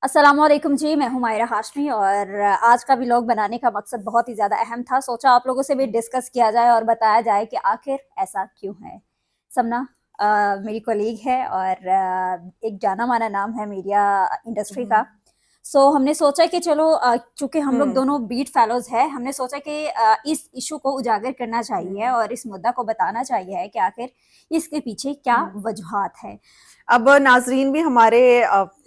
अस्सलामुअलैकुम जी, मैं हूं मायरा हाशमी और आज का व्लॉग बनाने का मकसद बहुत ही ज़्यादा अहम था। सोचा आप लोगों से भी डिस्कस किया जाए और बताया जाए कि आखिर ऐसा क्यों है। समना मेरी कोलीग है और एक जाना माना नाम है मीडिया इंडस्ट्री हम्म। का। सो हमने सोचा कि चलो चूंकि हम लोग हम्म। दोनों बीट फेलोज हैं, हमने सोचा कि इस इशू को उजागर करना चाहिए हम्म। और इस मुद्दा को बताना चाहिए कि आखिर इसके पीछे क्या हम्म। वजूहात है। अब नाजरीन भी हमारे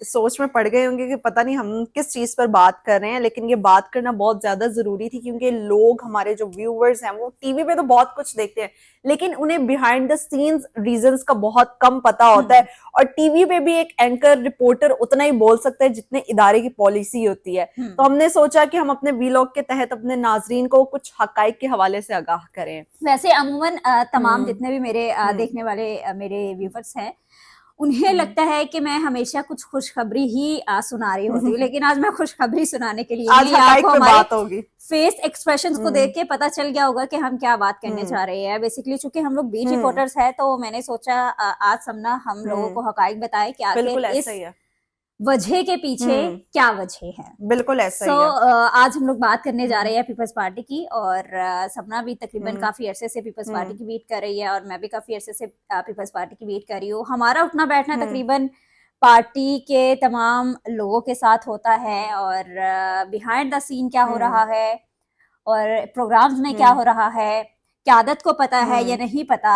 सोच में पड़ गए होंगे कि पता नहीं हम किस चीज पर बात कर रहे हैं, लेकिन ये बात करना बहुत ज्यादा जरूरी थी क्योंकि लोग, हमारे जो व्यूअर्स हैं, वो टीवी पे तो बहुत कुछ देखते हैं लेकिन उन्हें बिहाइंड द सीन्स रीजंस का बहुत कम पता होता है। हम्म। और टीवी पे भी एक एंकर रिपोर्टर उतना ही बोल सकता है जितने इदारे की पॉलिसी होती है। तो हम्म। हमने सोचा कि हम अपने वीलॉग के तहत अपने नाजरीन को कुछ हकाइक के हवाले से आगाह करें। वैसे अमूमन तमाम हम्म। जितने भी मेरे हम्म। देखने वाले मेरे व्यूवर्स हैं, उन्हें हम्म। लगता है कि मैं हमेशा कुछ खुशखबरी ही सुना रही होती हूँ, हम्म। लेकिन आज मैं खुशखबरी सुनाने के लिए आज नहीं, हकाइक आपको पे हमारे बात होगी। फेस एक्सप्रेशंस को हम्म। देख के पता चल गया होगा कि हम क्या बात करने हम्म। जा रहे हैं। बेसिकली चूंकि हम लोग बीट हम्म। रिपोर्टर्स हैं, तो मैंने सोचा आज समना हम लोगों हम्म। को हकाइक बताए कि आखिर बिल्कुल ऐसा इस ही है। वजह के पीछे हम्म। क्या वजह है। बिल्कुल ऐसा सो ही है। आज हम लोग बात करने जा हम्म। रहे हैं पीपल्स पार्टी की और सपना भी तकरीबन हम्म। काफी अरसे से पीपल्स पार्टी हम्म। की वेट कर रही है और मैं भी काफी अरसे से पीपल्स पार्टी की वेट कर रही हूँ। हमारा उठना बैठना हम्म। तकरीबन पार्टी के तमाम लोगों के साथ होता है और बिहाइंड द सीन क्या हो हम्म। रहा है और प्रोग्राम्स में क्या हम्म। हो रहा है, क्यादत को पता है या हम्म। नहीं पता,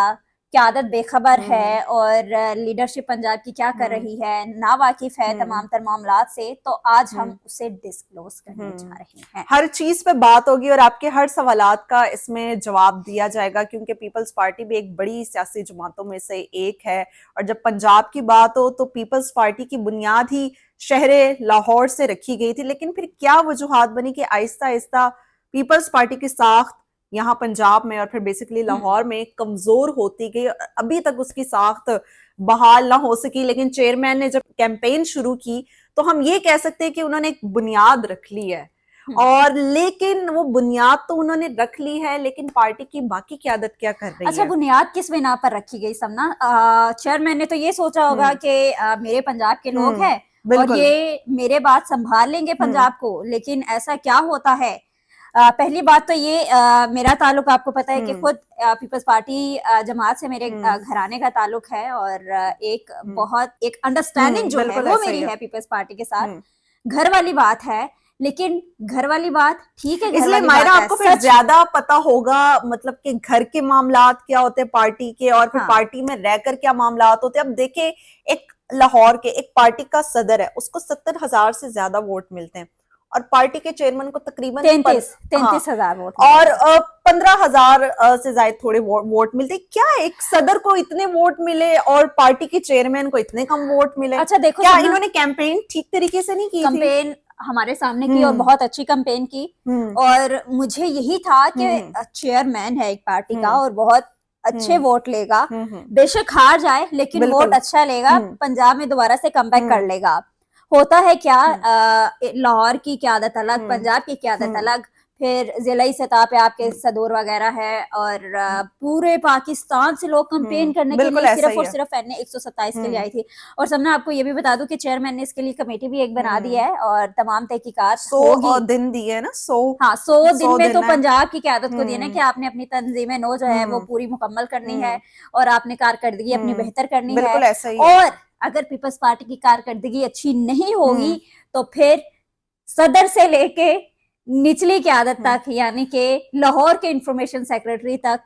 क्यादत बेखबर हम्म। है और लीडरशिप पंजाब की क्या कर हम्म। रही है, ना वाकिफ है हम्म। तमाम तर मामलात से, तो आज हम हम्म। उसे डिस्क्लोज करने जा हम्म। रहे हैं। हर चीज पे बात होगी और आपके हर सवालात का इसमें जवाब दिया जाएगा क्योंकि पीपल्स पार्टी भी एक बड़ी सियासी जमातों में से एक है। और जब पंजाब की बात हो तो पीपल्स पार्टी की बुनियाद ही शहरे लाहौर से रखी गई थी, लेकिन फिर क्या वजूहात बनी कि आहिस्ता आहिस्ता पीपल्स पार्टी की साख्त यहाँ पंजाब में और फिर बेसिकली लाहौर में कमजोर होती गई और अभी तक उसकी साख्त बहाल ना हो सकी। लेकिन चेयरमैन ने जब कैंपेन शुरू की तो हम ये कह सकते हैं कि उन्होंने एक बुनियाद रख ली है। और लेकिन वो बुनियाद तो उन्होंने रख ली है, लेकिन पार्टी की बाकी क्यादत क्या कर रही अच्छा, है? बुनियाद किस बिना पर रखी गई समना? चेयरमैन ने तो ये सोचा होगा हम्म। कि मेरे पंजाब के लोग हम्म। हैं और बिल्कुल। ये मेरे बात संभाल लेंगे हम्म। पंजाब को, लेकिन ऐसा क्या होता है? पहली बात तो ये, मेरा ताल्लुक आपको पता है कि हम्म। खुद पीपल्स पार्टी जमात से मेरे हम्म। घराने का ताल्लुक है और एक हम्म। बहुत एक अंडरस्टैंडिंग जो है बिल्कुल वो ऐसा ही मेरी है। है पीपल्स पार्टी के साथ। हम्म। घर वाली बात है, लेकिन घर वाली बात ठीक है, घर इसलिए वाली मायरा बात है, आपको फिर सच। ज्यादा पता होगा, मतलब कि घर के मामलात क्या होते हैं पार्टी के और फिर हाँ, पार्टी में रहकर क्या मामलात होते हैं। अब देखिए, एक लाहौर के एक पार्टी का सदर है, उसको 70,000 से ज्यादा वोट मिलते हैं और पार्टी के चेयरमैन को तकरीबन हाँ, 33,000 वोट और मिलते हैं। 15,000 से ज्यादा थोड़े वोट मिलते हैं। क्या एक सदर को इतने वोट मिले और पार्टी के चेयरमैन को इतने कम वोट मिले? अच्छा देखो क्या सबना, इन्होंने कैंपेन ठीक तरीके से नहीं की थी? कंपेन हमारे सामने की और हम्म। बहुत अच्छी कंपेन की। हम्म। और मुझे यही था कि हम्म। चेयरमैन है एक पार्टी का हम्म। और बहुत अच्छे हम्म। वोट लेगा, हम्म। बेशक हार जाए लेकिन वोट बिल्कुल। अच्छा लेगा, हम्म। पंजाब में दोबारा से कमबैक कर हम्म। लेगा। होता है क्या, हम्म। लाहौर की क्यादत अलग, हम्म। पंजाब की क्यादत हम्म। अलग, फिर जिलाई सतह पे आपके हम्म। सदूर वगैरह है और पूरे पाकिस्तान से लोग कंपेन करने के बिल्कुल लिए ऐसा सिर्फ ही और है। सिर्फ एन 127 के लिए हम्म। आई थी। और सबने आपको ये भी बता दूं कि चेयरमैन ने इसके लिए कमेटी भी एक बना दी हम्म। है और तमाम तहकीकात 100 होगी। दिन दिए है ना, 100। हाँ, 100 दिन 100 में तो दिन है। पंजाब की क्यादत को देना कि हम्म। आपने अपनी तंजीम नो जो है वो हम्म। पूरी मुकम्मल करनी है हम्म। और आपने कारकर्दगी अपनी बेहतर करनी है। बिल्कुल ऐसा ही है। और अगर पीपल्स पार्टी की कारकर्दगी अच्छी नहीं होगी हम्म। तो फिर सदर से लेके निचली क्यादत हम्म। तक, यानी कि लाहौर के इंफॉर्मेशन सेक्रेटरी तक,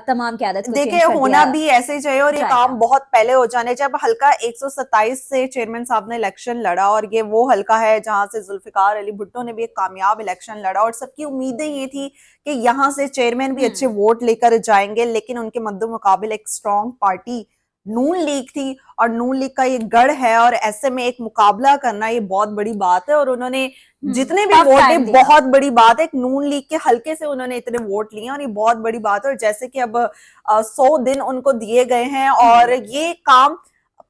तमाम क्यादत को चेंज देखिए, कर होना दिया भी ऐसे ही चाहिए और ये काम जाएगा। बहुत पहले हो जाने। जब हल्का 127 से चेयरमैन साहब ने इलेक्शन लड़ा और ये वो हल्का है जहां से जुल्फिकार अली भुट्टो ने भी एक कामयाब इलेक्शन लड़ा और सबकी उम्मीदें ये थी कि यहाँ से चेयरमैन भी अच्छे वोट लेकर जाएंगे, लेकिन उनके मद्देमुकाबिल एक स्ट्रॉन्ग पार्टी नून लीग थी और नून लीग का ये गढ़ है और ऐसे में एक मुकाबला करना ये बहुत बड़ी बात है। और उन्होंने जितने भी टफ वोट है, टाइम दिया। बहुत बड़ी बात है, एक नून लीग के हल्के से उन्होंने इतने वोट लिए और ये बहुत बड़ी बात है। और जैसे कि अब 100 दिन उनको दिए गए हैं और ये काम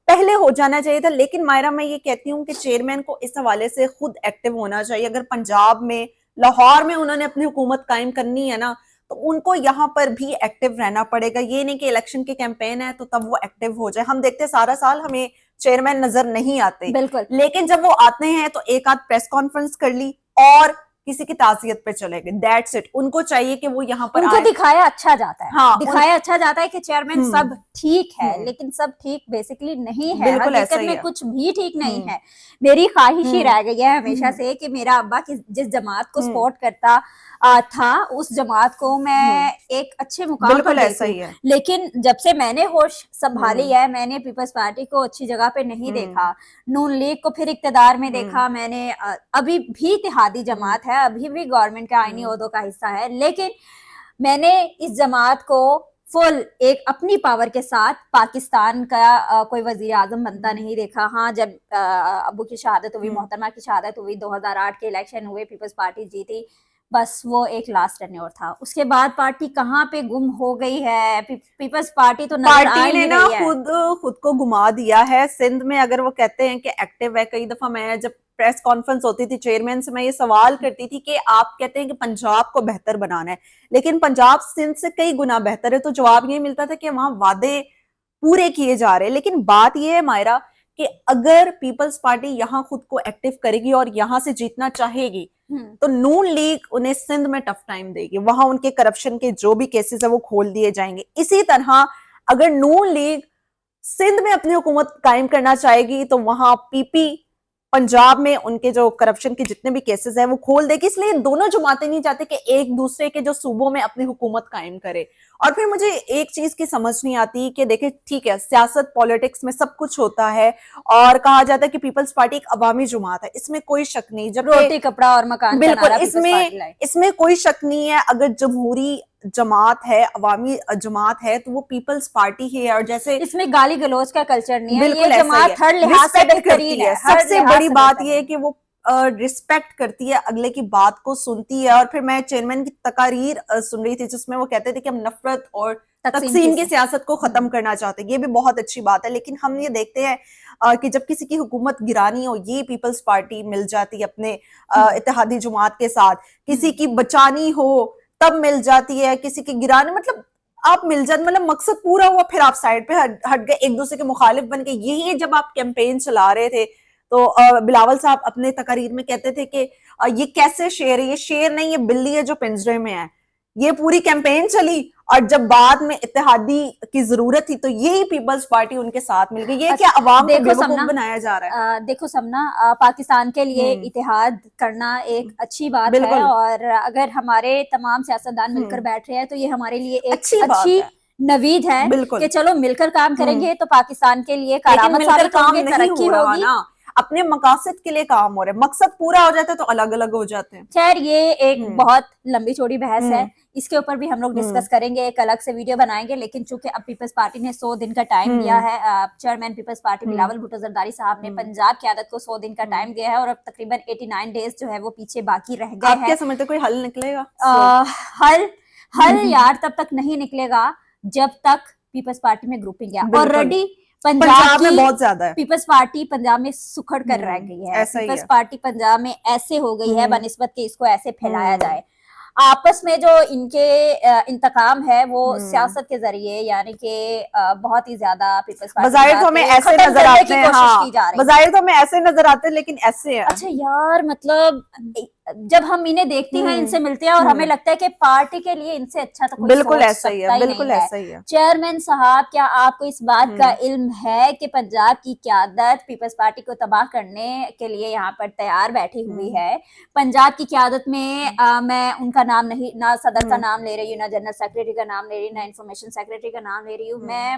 पहले हो जाना चाहिए था। लेकिन मायरा, मैं ये कहती हूँ कि चेयरमैन को इस हवाले से खुद एक्टिव होना चाहिए। अगर पंजाब में, लाहौर में उन्होंने अपनी हुकूमत कायम करनी है ना, तो उनको यहाँ पर भी एक्टिव रहना पड़ेगा। ये नहीं कि इलेक्शन के कैंपेन है तो तब वो एक्टिव हो जाए। हम देखते हैं सारा साल हमें चेयरमैन नजर नहीं आते, बिल्कुल। लेकिन जब वो आते हैं तो एक आध प्रेस कॉन्फ्रेंस कर ली और किसी की ताजियत पे चले गए, दैट्स इट। उनको चाहिए कि वो यहाँ पर उनको आए। दिखाया अच्छा जाता है, हाँ, दिखाया अच्छा जाता है कि चेयरमैन सब ठीक है, हम्म, लेकिन सब ठीक बेसिकली नहीं है, बिल्कुल ऐसा हकीकत ही में है। कुछ भी ठीक नहीं है। मेरी ख्वाहिश ही रह गई है हमेशा हम्म, से कि मेरा अब्बा जिस जमात को हम्म, सपोर्ट करता था, उस जमात को मैं एक अच्छे मुकाम पर बिल्कुल ऐसा देखूं। ही है। लेकिन जब से मैंने होश संभाली है, मैंने पीपल्स पार्टी को अच्छी जगह पे नहीं देखा, नून लीग को फिर इक्तदार में देखा मैंने। अभी भी इत्तेहादी जमात है, अभी भी गवर्नमेंट के आईनी ओहदों का हिस्सा है, लेकिन मैंने इस जमात को फुल एक अपनी पावर के साथ पाकिस्तान का कोई वजीर आजम बनता नहीं देखा। हाँ, जब अबू की शहादत हुई, मोहतरमा की शहादत हुई, 2008 के इलेक्शन हुए, पीपल्स पार्टी जीती, बस वो एक लास्ट टेन्योर था। उसके बाद पार्टी कहाँ पे गुम हो गई है, पीपल्स पार्टी तो नजर आ पार्टी ही ने नहीं ना रही है। खुद को घुमा दिया है सिंध में। अगर वो कहते हैं कि एक्टिव है, कई दफा मैं जब प्रेस कॉन्फ्रेंस होती थी चेयरमैन से मैं ये सवाल करती थी कि आप कहते हैं कि पंजाब को बेहतर बनाना है, लेकिन पंजाब सिंध से कई गुना बेहतर है, तो जवाब ये मिलता था कि वहां वादे पूरे किए जा रहे हैं। लेकिन बात यह है मायरा कि अगर पीपल्स पार्टी यहाँ खुद को एक्टिव करेगी और यहाँ से जीतना चाहेगी तो नून लीग उन्हें सिंध में टफ टाइम देगी, वहां उनके करप्शन के जो भी केसेस है वो खोल दिए जाएंगे। इसी तरह अगर नून लीग सिंध में अपनी हुकूमत कायम करना चाहेगी तो वहां पीपी पंजाब में उनके जो करप्शन के जितने भी केसेस हैं वो खोल देगी। इसलिए दोनों जमातें नहीं चाहते कि एक दूसरे के जो सूबों में अपनी हुकूमत कायम करे। और फिर मुझे एक चीज की समझ नहीं आती कि देखे, ठीक है, सियासत पॉलिटिक्स में सब कुछ होता है और कहा जाता है कि पीपल्स पार्टी एक अवामी जमात है, इसमें कोई शक नहीं। जब रोटी कपड़ा और मकान का बिल्कुल नारा पीपल्स पार्टी लाई। इसमें कोई शक नहीं है, अगर जमहूरी जमात है, अवामी जमात है, तो वो पीपल्स पार्टी ही है। और जैसे इसमें गाली गलौज का कल्चर नहीं है, ये बिल्कुल ऐसा ही जमात है, हर लिहाज से रिस्पेक्ट बेहतरीन करती है। हर सबसे लिहाज बड़ी से बात यह है बेहतरीन। कि वो रिस्पेक्ट करती है, अगले की बात को सुनती है। और फिर मैं चेयरमैन की तकारीर सुन रही थी जिसमें वो कहते थे कि हम नफरत और तकसीम की सियासत को खत्म करना चाहते हैं, ये भी बहुत अच्छी बात है। लेकिन हम ये देखते हैं कि जब किसी की हुकूमत गिरानी हो, ये पीपल्स पार्टी मिल जाती है अपने इत्तेहादी जमात के साथ, किसी की बचानी हो तब मिल जाती है, किसी की गिरानी, मतलब आप मिल जाते, मतलब मकसद पूरा हुआ, फिर आप साइड पे हट गए, एक दूसरे के मुखालिफ बन गए। यही जब आप कैंपेन चला रहे थे तो बिलावल साहब अपने तकारीर में कहते थे कि ये कैसे शेर है, ये शेर नहीं, ये बिल्ली है जो पिंजरे में है। ये पूरी कैंपेन चली और जब बाद में इत्तेहादी की जरूरत थी तो यही पीपल्स पार्टी उनके साथ मिल गई। ये क्या अवाम को बेवकूफ बनाया जा रहा है? देखो समना, पाकिस्तान के लिए इतिहाद करना एक अच्छी बात है, और अगर हमारे तमाम सियासतदान मिलकर बैठ रहे हैं तो ये हमारे लिए एक अच्छी नवीद है कि चलो मिलकर काम करेंगे तो पाकिस्तान के लिए करामत साबित होंगे, तरक्की होगी। अपने मकासद के लिए काम हो रहा है, मकसद पूरा हो जाता है तो अलग अलग हो जाते हैं। खैर, ये एक बहुत लंबी चौड़ी बहस है, इसके ऊपर भी हम लोग डिस्कस करेंगे, एक अलग से वीडियो बनाएंगे। लेकिन चूंकि अब पीपल्स पार्टी ने 100 दिन का टाइम दिया है, chairman People's Party Bilawal Bhutto Zardari साहब ने पंजाब क़यादत को 100 दिन का टाइम दिया है और अब तकरीबन 89 डेज जो है वो पीछे बाकी रह गए हैं। क्या समझते कोई हल निकलेगा? हल यार तब तक नहीं निकलेगा जब तक पीपल्स पार्टी में ग्रुपिंग है। ऑलरेडी पंजाब में बहुत ज्यादा है, पीपल्स पार्टी पंजाब में सुखड़ कर रह गई है। पीपल्स पार्टी पंजाब में ऐसे हो गई है बनिस्बत के इसको ऐसे फैलाया जाए। आपस में जो इनके इंतकाम है वो सियासत के जरिए, यानी कि बहुत ही ज्यादा पीपल्स पार्टी बज़ाहिर तो हमें ऐसे नजर आते हैं, बज़ाहिर तो हमें ऐसे नजर आते हैं, लेकिन ऐसे है। अच्छा यार, मतलब जब हम इन्हें देखते हैं, इनसे मिलते हैं और हमें लगता है कि पार्टी के लिए इनसे अच्छा तो कोई बिल्कुल ऐसा ही है, बिल्कुल ऐसा ही है। चेयरमैन साहब, क्या आपको इस बात का इल्म है कि पंजाब की क़यादत पीपल्स पार्टी को तबाह करने के लिए यहाँ पर तैयार बैठी हुई है? पंजाब की क़यादत में मैं उनका नाम नहीं, ना सदर का नाम ले रही हूँ, ना जनरल सेक्रेटरी का नाम ले रही हूँ, ना इंफॉर्मेशन सेक्रेटरी का नाम ले रही हूँ, मैं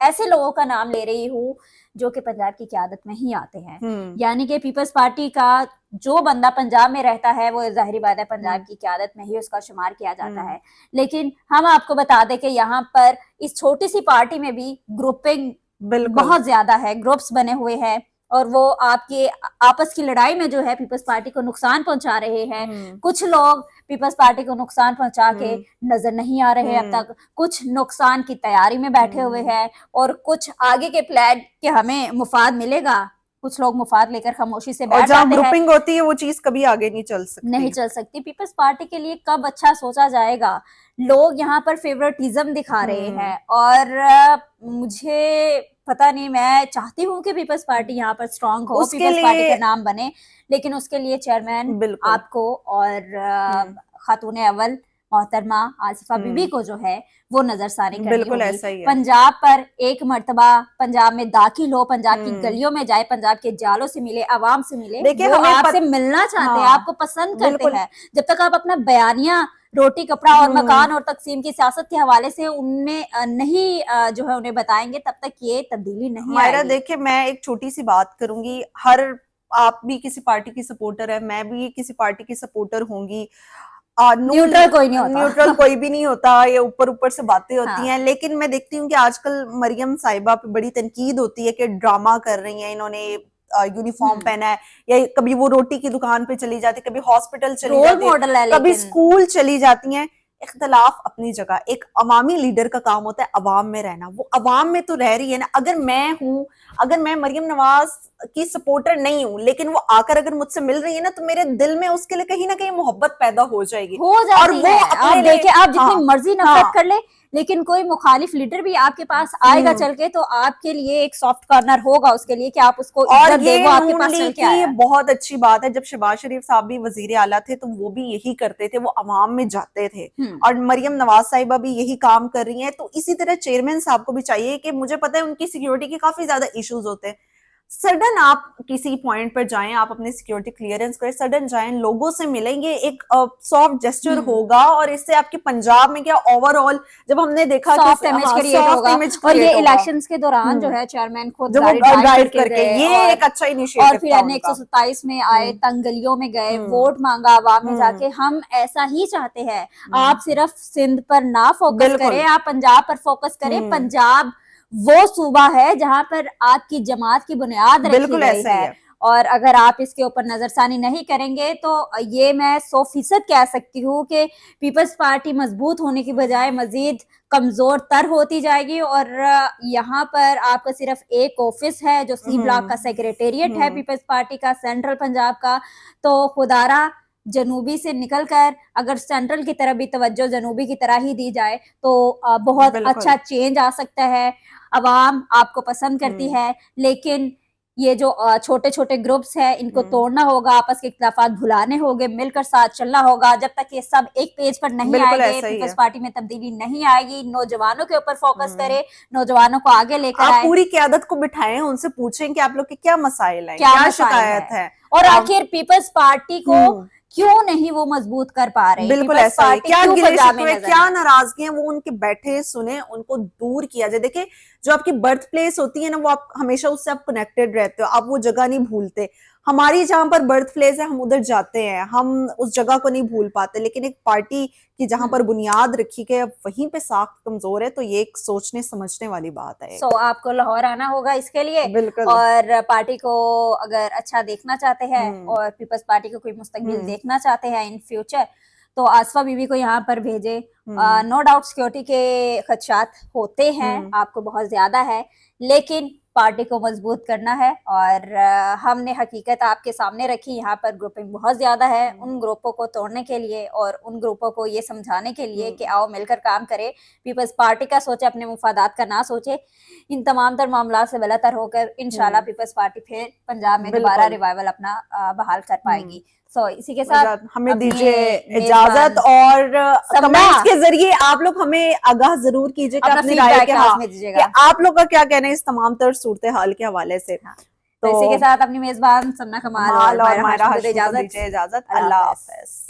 ऐसे लोगों का नाम ले रही हूँ जो कि पंजाब की क़यादत में ही आते हैं। यानी कि पीपल्स पार्टी का जो बंदा पंजाब में रहता है वो जाहिर बात है पंजाब की क़यादत में ही उसका शुमार किया जाता है। लेकिन हम आपको बता दें कि यहाँ पर इस छोटी सी पार्टी में भी ग्रुपिंग बहुत ज्यादा है, ग्रुप्स बने हुए हैं और वो आपके आपस की लड़ाई में जो है पीपल्स पार्टी को नुकसान पहुंचा रहे हैं। कुछ लोग पीपल्स पार्टी को नुकसान पहुंचा के नजर नहीं आ रहे अब तक, कुछ नुकसान की तैयारी में बैठे हुए हैं और कुछ आगे के प्लान के हमें मुफाद मिलेगा, कुछ लोग मुफाद लेकर खामोशी से बैठ जाते हैं। ग्रुपिंग होती है वो चीज कभी आगे नहीं चल सकती। पीपल्स पार्टी के लिए कब अच्छा सोचा जाएगा? लोग यहाँ पर फेवरेटिज्म दिखा रहे हैं और मुझे पता नहीं, मैं चाहती हूँ कि पीपल्स पार्टी यहाँ पर स्ट्रांग हो, उसके पीपल्स पार्टी लिए का नाम बने, लेकिन उसके लिए चेयरमैन बिल्कुल। आपको और खातून अव्वल मोहतरमा आसिफा बीबी को जो है वो नजरसानी करनी बिल्कुल होगी। ऐसा ही है। पंजाब पर एक मर्तबा पंजाब में दाखिल हो, पंजाब की हम्म। गलियों में जाए, पंजाब के जालों से मिले, आवाम से मिले, देखिए वो हमें आपसे मिलना चाहते हैं, हाँ आपको पसंद करते बिल्कुल। हैं। जब तक आप अपना बयानिया रोटी कपड़ा और मकान और तकसीम की सियासत के हवाले से उनमें नहीं जो है उन्हें बताएंगे, तब तक ये तब्दीली नहीं मायरा आएगी। देखिए, मैं एक छोटी सी बात करूंगी, हर आप भी किसी पार्टी की सपोर्टर है, मैं भी किसी पार्टी की सपोर्टर होंगी। न्यूट्रल कोई नहीं होता। न्यूट्रल कोई भी नहीं होता, ये ऊपर ऊपर से बातें होती हाँ। हैं। लेकिन मैं देखती हूँ कि आजकल मरियम साहिबा पे बड़ी तनकीद होती है कि ड्रामा कर रही हैं, इन्होंने यूनिफॉर्म पहना है, या कभी वो रोटी की दुकान पे चली जाती, कभी हॉस्पिटल चली रोल जाती है, मॉडल है कभी लेकिन। स्कूल चली जाती हैं। इख्तलाफ अपनी जगह, एक अवामी लीडर का काम होता है अवाम में रहना, वो अवाम में तो रह रही है ना। अगर मैं हूं, अगर मैं मरियम नवाज की सपोर्टर नहीं हूं, लेकिन वो आकर अगर मुझसे मिल रही है ना, तो मेरे दिल में उसके लिए कहीं ना कहीं मोहब्बत पैदा हो जाएगी, हो और जाती वो है। अपने आप लिए देखिए, आप जितनी हाँ मर्जी नफरत हाँ कर ले, लेकिन कोई मुखालिफ लीडर भी आपके पास आएगा चल के, तो आपके लिए एक सॉफ्ट कॉर्नर होगा उसके लिए कि आप उसको और इज्जत दे, ये वो आपके नून पास चल लीग के आया की है। बहुत अच्छी बात है, जब शहबाज शरीफ साहब भी वजीर आला थे तो वो भी यही करते थे, वो अवाम में जाते थे, और मरियम नवाज साहिबा भी यही काम कर रही हैं। तो इसी तरह चेयरमैन साहब को भी चाहिए कि, मुझे पता है उनकी सिक्योरिटी के काफी ज्यादा इश्यूज होते हैं, सडन आप किसी पॉइंट पर जाएं, आप अपनी सिक्योरिटी क्लियरेंस करें, सडन जाएं, लोगों से मिलेंगे, एक सॉफ्ट जेस्चर होगा, और इससे आपके पंजाब में क्या ओवरऑल जब हमने देखा सॉफ्ट कि इमेज हाँ क्रिएट सॉफ्ट होगा। इमेज और ये क्रिएट होगा, इलेक्शंस के दौरान जो है चेयरमैन खुद जब वो गाड़ी ड्राइव ड्राइव करके करके, गए, ये एक अच्छा और इनिशिएटिव फिर था एन उनका। 127 में आए, तंग गलियों में गए, वोट मांगा आवाम में जाके। हम ऐसा ही चाहते हैं, आप सिर्फ सिंध पर ना फोकस बिल्कुल। करें, आप पंजाब पर फोकस करें। पंजाब वो सूबा है जहां पर आपकी जमात की बुनियाद रखी बिल्कुल गई ऐसा ही है, है। और अगर आप इसके ऊपर नजरसानी नहीं करेंगे तो ये मैं 100% कह सकती हूँ कि पीपल्स पार्टी मजबूत होने की बजाय मजीद कमजोर तर होती जाएगी। और यहाँ पर आपका सिर्फ एक ऑफिस है जो सी ब्लॉक का सेक्रेटेरिएट है पीपल्स पार्टी का, सेंट्रल पंजाब का। तो खुदारा जनूबी से निकलकर अगर सेंट्रल की तरफ भी तवज्जो जनूबी की तरह ही दी जाए तो बहुत अच्छा चेंज आ सकता है। अवाम आपको पसंद करती है, लेकिन ये जो छोटे छोटे ग्रुप्स हैं इनको तोड़ना होगा, आपस के इख्तिलाफात भुलाने होंगे, मिलकर साथ चलना होगा। जब तक ये सब एक पेज पर नहीं आएंगे, पीपल्स पार्टी में तब्दीली नहीं आएगी। नौजवानों के ऊपर फोकस करें, नौजवानों को आगे लेकर आप आए, पूरी क़यादत को बिठाएं, उनसे पूछें कि आप लोग के क्या मसाइल हैं, क्या क्या मसाइल शिकायत है, और आखिर पीपल्स पार्टी को क्यों नहीं वो मजबूत कर पा रहे, बिल्कुल पीपल्स ऐसा ही है। पार्टी क्या क्यों गिले पंजाब में शिकवे, नजर क्या नहीं? नाराजगी है, वो उनके बैठे सुने, उनको दूर किया जाए। देखिए, जो आपकी बर्थ प्लेस होती है ना, वो आप हमेशा उससे आप कनेक्टेड रहते हो, आप वो जगह नहीं भूलते। हमारी जहां पर बर्थ प्लेस है हम उधर जाते हैं, हम उस जगह को नहीं भूल पाते, लेकिन एक पार्टी की जहां पर बुनियाद रखी गई वहीं पे साख कमजोर है, तो ये एक सोचने समझने वाली बात है। आपको लाहौर आना होगा इसके लिए, बिल्कुल। और पार्टी को अगर अच्छा देखना चाहते हैं और पीपल्स पार्टी को कोई मुस्तकबिल देखना चाहते हैं इन फ्यूचर, तो आसफा बीबी को यहाँ पर भेजे। नो डाउट सिक्योरिटी के खदशात होते हैं, आपको बहुत ज्यादा है, लेकिन पार्टी को मजबूत करना है। और हमने हकीकत आपके सामने रखी, यहाँ पर ग्रुपिंग बहुत ज्यादा है। उन ग्रुपों को तोड़ने के लिए और उन ग्रुपों को ये समझाने के लिए कि आओ मिलकर काम करें, पीपल्स पार्टी का सोचे, अपने मुफादात का ना सोचे। इन तमाम तर मामला से बेहतर होकर इंशाल्लाह पीपल्स पार्टी फिर पंजाब में दोबारा रिवाइवल अपना बहाल कर पाएगी। इसी के साथ हमें दीजिए इजाजत, और कमेंट्स के जरिए आप लोग हमें आगाह जरूर कीजिए कि अपनी राय क्या, कि आप लोग का क्या कहना है इस तमाम तर सूरत हाल के हवाले से। तो इसी के साथ अपनी मेजबान समना कमाल और मायरा हाशमी को दीजिए इजाजत। अल्लाह हाफ़िज़।